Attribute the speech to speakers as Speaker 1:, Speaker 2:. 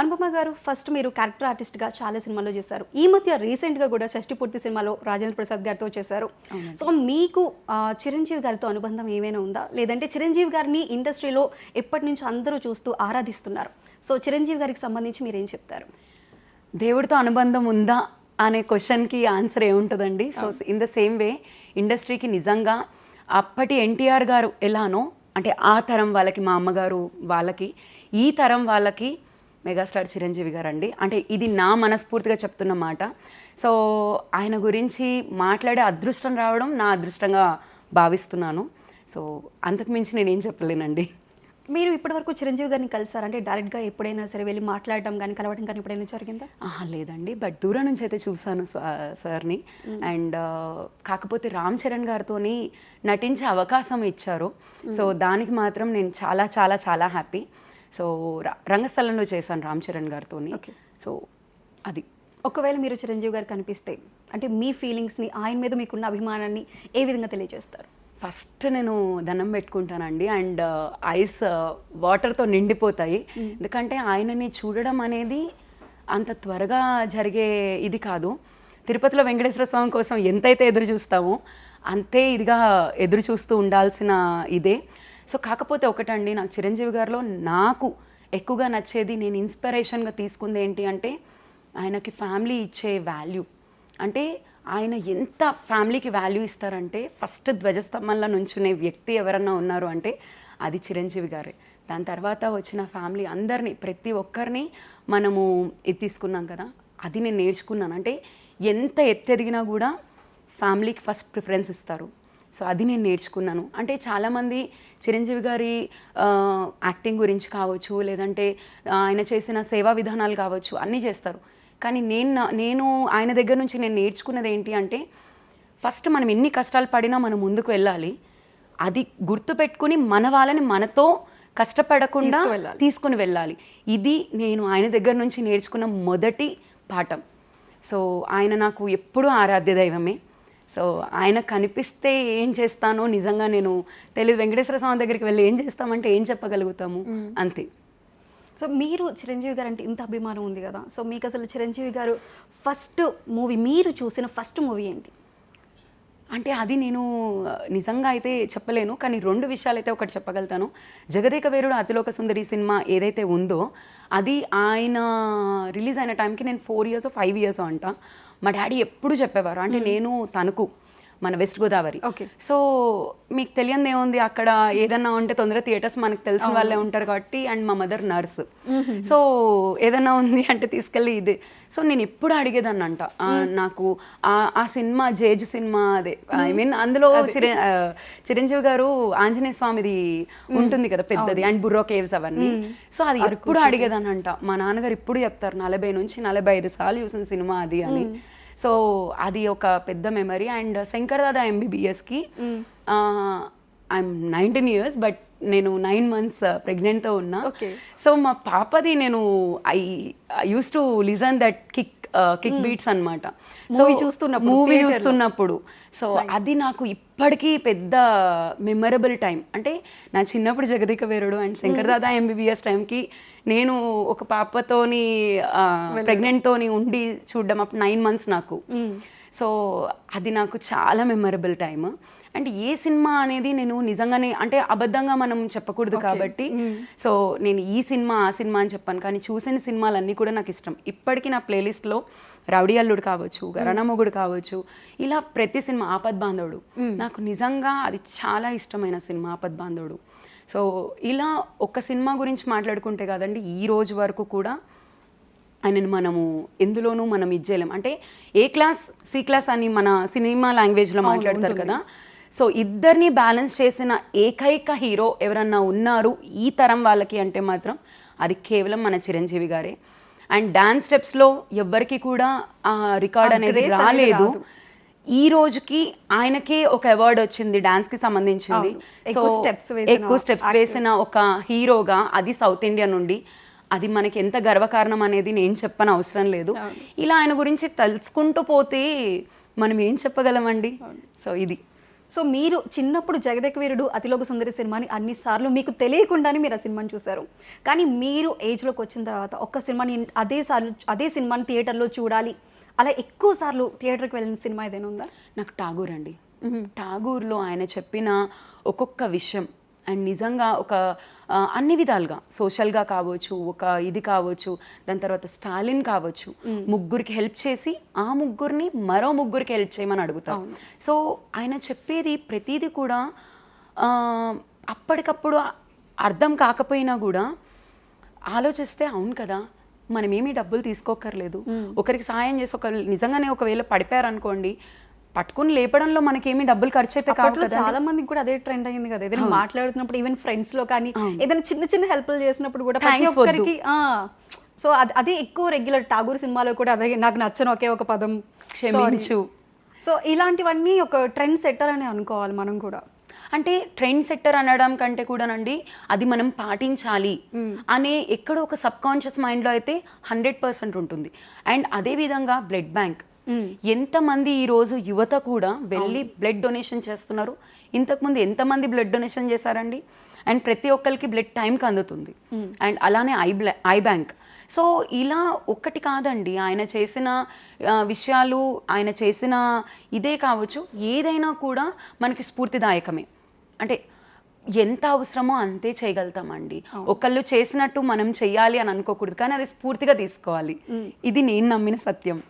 Speaker 1: అనుపమ గారు, ఫస్ట్ మీరు క్యారెక్టర్ ఆర్టిస్ట్గా చాలా సినిమాల్లో చేశారు. ఈ మధ్య రీసెంట్గా కూడా షష్టి పూర్తి సినిమాలో రాజేంద్ర ప్రసాద్ గారితో చేశారు. సో మీకు చిరంజీవి గారితో అనుబంధం ఏమైనా ఉందా, లేదంటే చిరంజీవి గారిని ఇండస్ట్రీలో ఎప్పటి నుంచి అందరూ చూస్తూ ఆరాధిస్తున్నారు? సో చిరంజీవి గారికి సంబంధించి మీరేం చెప్తారు?
Speaker 2: దేవుడితో అనుబంధం ఉందా అనే క్వశ్చన్కి ఆన్సర్ ఏముంటుందండి. So in the same way ఇండస్ట్రీకి నిజంగా అప్పటి ఎన్టీఆర్ గారు ఎలానో, అంటే ఆ తరం వాళ్ళకి, మా అమ్మగారు వాళ్ళకి, ఈ తరం వాళ్ళకి మెగాస్టార్ చిరంజీవి గారు అండి. అంటే ఇది నా మనస్ఫూర్తిగా చెప్తున్న మాట. సో ఆయన గురించి మాట్లాడే అదృష్టం రావడం నా అదృష్టంగా భావిస్తున్నాను. సో అంతకుమించి నేనేం చెప్పలేనండి.
Speaker 1: మీరు ఇప్పటివరకు చిరంజీవి గారిని కలిసారు అంటే డైరెక్ట్గా ఎప్పుడైనా సరే వెళ్ళి మాట్లాడడం కానీ కలవడం కానీ ఎప్పుడైనా జరిగిందా?
Speaker 2: లేదండి, బట్ దూరం నుంచి అయితే చూసాను సార్ని. అండ్ కాకపోతే రామ్ చరణ్ గారితో నటించే అవకాశం ఇచ్చారు. సో దానికి మాత్రం నేను చాలా చాలా చాలా హ్యాపీ. సో రంగస్థలంలో చేశాను రామ్ చరణ్ గారితో. సో అది.
Speaker 1: ఒకవేళ మీరు చిరంజీవి గారు కనిపిస్తే అంటే మీ ఫీలింగ్స్ని, ఆయన మీద మీకున్న అభిమానాన్ని ఏ విధంగా తెలియజేస్తారు?
Speaker 2: ఫస్ట్ నేను దండం పెట్టుకుంటానండి. అండ్ ఐస్ వాటర్తో నిండిపోతాయి. ఎందుకంటే ఆయనని చూడడం అనేది అంత త్వరగా జరిగే ఇది కాదు. తిరుపతిలో వెంకటేశ్వర స్వామి కోసం ఎంతైతే ఎదురు చూస్తామో అంతే ఇదిగా ఎదురు చూస్తూ ఉండాల్సిన ఇదే. సో కాకపోతే ఒకటండి, నాకు చిరంజీవి గారిలో నాకు ఎక్కువగా నచ్చేది, నేను ఇన్స్పిరేషన్గా తీసుకుంది ఏంటి అంటే ఆయనకి ఫ్యామిలీ ఇచ్చే వాల్యూ. అంటే ఆయన ఎంత ఫ్యామిలీకి వాల్యూ ఇస్తారంటే ఫస్ట్ ధ్వజస్తంభంలో నుంచునే వ్యక్తి ఎవరన్నా ఉన్నారు అంటే అది చిరంజీవి గారే. దాని తర్వాత వచ్చిన ఫ్యామిలీ అందరినీ, ప్రతి ఒక్కరిని మనము ఇది తీసుకున్నాం కదా, అది నేను నేర్చుకున్నాను. అంటే ఎంత ఎత్తెదిగినా కూడా ఫ్యామిలీకి ఫస్ట్ ప్రిఫరెన్స్ ఇస్తారు. సో అది నేను నేర్చుకున్నాను. అంటే చాలామంది చిరంజీవి గారి యాక్టింగ్ గురించి కావచ్చు, లేదంటే ఆయన చేసిన సేవా విధానాలు కావచ్చు, అన్నీ చేస్తారు. కానీ నేను ఆయన దగ్గర నుంచి నేను నేర్చుకున్నది ఏంటి అంటే ఫస్ట్ మనం ఎన్ని కష్టాలు పడినా మనం ముందుకు వెళ్ళాలి. అది గుర్తుపెట్టుకుని మన వాళ్ళని మనతో కష్టపడకుండా తీసుకుని వెళ్ళాలి. ఇది నేను ఆయన దగ్గర నుంచి నేర్చుకున్న మొదటి పాఠం. సో ఆయన నాకు ఎప్పుడూ ఆరాధ్య దైవమే. సో ఆయన కనిపిస్తే ఏం చేస్తానో నిజంగా నేను తెలియదు. వెంకటేశ్వర స్వామి దగ్గరికి వెళ్ళి ఏం చేస్తామంటే ఏం చెప్పగలుగుతాము, అంతే.
Speaker 1: సో మీరు చిరంజీవి గారు అంటే ఇంత అభిమానం ఉంది కదా, సో మీకు అసలు చిరంజీవి గారు ఫస్ట్ మూవీ, మీరు చూసిన ఫస్ట్ మూవీ ఏంటి?
Speaker 2: అంటే అది నేను నిజంగా అయితే చెప్పలేను, కానీ 2 విషయాలు అయితే ఒకటి చెప్పగలుగుతాను. జగదేక వీరుడు అతిలోక సుందరి సినిమా ఏదైతే ఉందో అది ఆయన రిలీజ్ అయిన టైంకి నేను 4 years 5 years అంట. మా డాడీ ఎప్పుడు చెప్పేవారు. అంటే నేను తణుకు, మన వెస్ట్ గోదావరి. సో మీకు తెలియదు ఏముంది, అక్కడ ఏదన్నా ఉంటే తొందరగా థియేటర్స్ మనకు తెలిసిన వాళ్ళే ఉంటారు కాబట్టి. అండ్ మా మదర్ నర్స్. సో ఏదన్నా ఉంది అంటే తీసుకెళ్ళి ఇది. సో నేను ఎప్పుడు అడిగేదాన్ని అంట, నాకు ఆ సినిమా జేజు సినిమా, అదే ఐ మీన్ అందులో చిరంజీవి గారు ఆంజనేయ స్వామిది ఉంటుంది కదా పెద్దది, అండ్ బుర్రో కేవ్స్ అవన్నీ. సో అది ఎప్పుడు అడిగేదాన్ని అంట. మా నాన్నగారు ఇప్పుడు చెప్తారు 40 నుంచి 45 సార్లు చూసిన సినిమా అది అని. సో అది ఒక పెద్ద మెమరీ. అండ్ శంకర్ దాదా MBBSకి ఐఎమ్ 19 years, బట్ నేను 9 months ప్రెగ్నెంట్తో ఉన్నా. సో మా పాపది నేను I use to listen that kick beats అనమాట. సో మూవీ చూస్తున్నప్పుడు. సో అది నాకు ఇప్పటికీ పెద్ద మెమరబుల్ టైం. అంటే నా చిన్నప్పుడు జగదేక వీరుడు అండ్ శంకర్ దాదా MBBS టైంకి నేను ఒక పాపతోని ప్రెగ్నెంట్తోని ఉండి చూడడం, అప్పుడు 9 months నాకు. సో అది నాకు చాలా మెమరబుల్ టైమ్. అంటే ఏ సినిమా అనేది నేను నిజంగానే, అంటే అబద్ధంగా మనం చెప్పకూడదు కాబట్టి సో నేను ఈ సినిమా ఆ సినిమా అని చెప్పాను. కానీ చూసిన సినిమాలన్నీ కూడా నాకు ఇష్టం. ఇప్పటికీ నా ప్లేలిస్ట్లో రౌడీ అల్లుడు కావచ్చు, ఘరానా మొగుడు కావచ్చు, ఇలా ప్రతి సినిమా, ఆపద్ బాంధవుడు నాకు నిజంగా అది చాలా ఇష్టమైన సినిమా ఆపద్ బాంధవుడు. సో ఇలా ఒక సినిమా గురించి మాట్లాడుకుంటే కాదండి, ఈ రోజు వరకు కూడా ఆయనని మనము ఎందులోనూ మనం ఇచ్చేయలేం. అంటే ఏ క్లాస్ సి క్లాస్ అని మన సినిమా లాంగ్వేజ్లో మాట్లాడతారు కదా. సో ఇద్దరిని బ్యాలెన్స్ చేసిన ఏకైక హీరో ఎవరన్నా ఉన్నారు ఈ తరం వాళ్ళకి అంటే మాత్రం అది కేవలం మన చిరంజీవి గారే. అండ్ డాన్స్ స్టెప్స్లో ఎవ్వరికి కూడా రికార్డ్ అనేది రాలేదు. ఈ రోజుకి ఆయనకే ఒక అవార్డు వచ్చింది డాన్స్కి సంబంధించింది. సో ఎక్కువ స్టెప్స్ వేసిన ఒక హీరోగా, అది సౌత్ ఇండియా నుండి. అది మనకి ఎంత గర్వకారణం అనేది నేను చెప్పని అవసరం లేదు. ఇలా ఆయన గురించి తెలుసుకుంటూ పోతే మనం ఏం చెప్పగలమండి. సో ఇది.
Speaker 1: సో మీరు చిన్నప్పుడు జగదేక వీరుడు అతిలోక సుందరి సినిమాని అన్నిసార్లు మీకు తెలియకుండానే మీరు ఆ సినిమాని చూశారు. కానీ మీరు ఏజ్లోకి వచ్చిన తర్వాత ఒక్క సినిమాని అదే సినిమాని థియేటర్లో చూడాలి, అలా ఎక్కువ సార్లు థియేటర్కి వెళ్ళిన సినిమా ఏదైనా ఉందా?
Speaker 2: నాకు ఠాగూర్ అండి. ఠాగూర్లో ఆయన చెప్పిన ఒక్కొక్క విషయం అండ్ నిజంగా ఒక అన్ని విధాలుగా సోషల్గా కావచ్చు, ఒక ఇది కావచ్చు, దాని తర్వాత స్టాలిన్ కావచ్చు, ముగ్గురికి హెల్ప్ చేసి ఆ ముగ్గురిని మరో ముగ్గురికి హెల్ప్ చేయమని అడుగుతాం. సో ఆయన చెప్పేది ప్రతిదీ కూడా అప్పటికప్పుడు అర్థం కాకపోయినా కూడా ఆలోచిస్తే అవును కదా, మనమేమీ డబ్బులు తీసుకోకర్లేదు, ఒకరికి సాయం చేసి నిజంగానే ఒకవేళ పడిపోయారనుకోండి, పట్టుకుని లేపడంలో మనకేమి డబ్బులు ఖర్చు అయితే కాదు.
Speaker 1: చాలా మందికి కూడా అదే ట్రెండ్ అయింది కదా, ఏదైనా మాట్లాడుతున్నప్పుడు ఈవెన్ ఫ్రెండ్స్ లో కానీ ఏదైనా చిన్న చిన్న హెల్ప్లు చేసినప్పుడు కూడా ప్రతి ఒక్కరికి సో అదే ఎక్కువ రెగ్యులర్. ఠాగూర్ సినిమాలో కూడా అదే నాకు నచ్చని ఒకే ఒక పదం
Speaker 2: క్షమించు.
Speaker 1: సో ఇలాంటివన్నీ ఒక ట్రెండ్ సెట్టర్ అని అనుకోవాలి మనం కూడా.
Speaker 2: అంటే ట్రెండ్ సెట్టర్ అనడం కంటే కూడానండి అది మనం పాటించాలి అనే ఎక్కడో ఒక సబ్ కాన్షియస్ మైండ్లో అయితే 100% ఉంటుంది. అండ్ అదే విధంగా బ్లడ్ బ్యాంక్, ఎంతమంది ఈరోజు యువత కూడా వెళ్ళి బ్లడ్ డొనేషన్ చేస్తున్నారు. ఇంతకుముందు ఎంతమంది బ్లడ్ డొనేషన్ చేశారండి? అండ్ ప్రతి ఒక్కరికి బ్లడ్ టైంకి అందుతుంది. అండ్ అలానే ఐ బ్యాంక్. సో ఇలా ఒక్కటి కాదండి, ఆయన చేసిన విషయాలు, ఆయన చేసిన ఇదే కావచ్చు, ఏదైనా కూడా మనకి స్ఫూర్తిదాయకమే. అంటే ఎంత అవసరమో అంతే చేయగలుగుతామండి. ఒకళ్ళు చేసినట్టు మనం చెయ్యాలి అని అనుకోకూడదు, కానీ అది స్ఫూర్తిగా తీసుకోవాలి. ఇది నేను నమ్మిన సత్యం.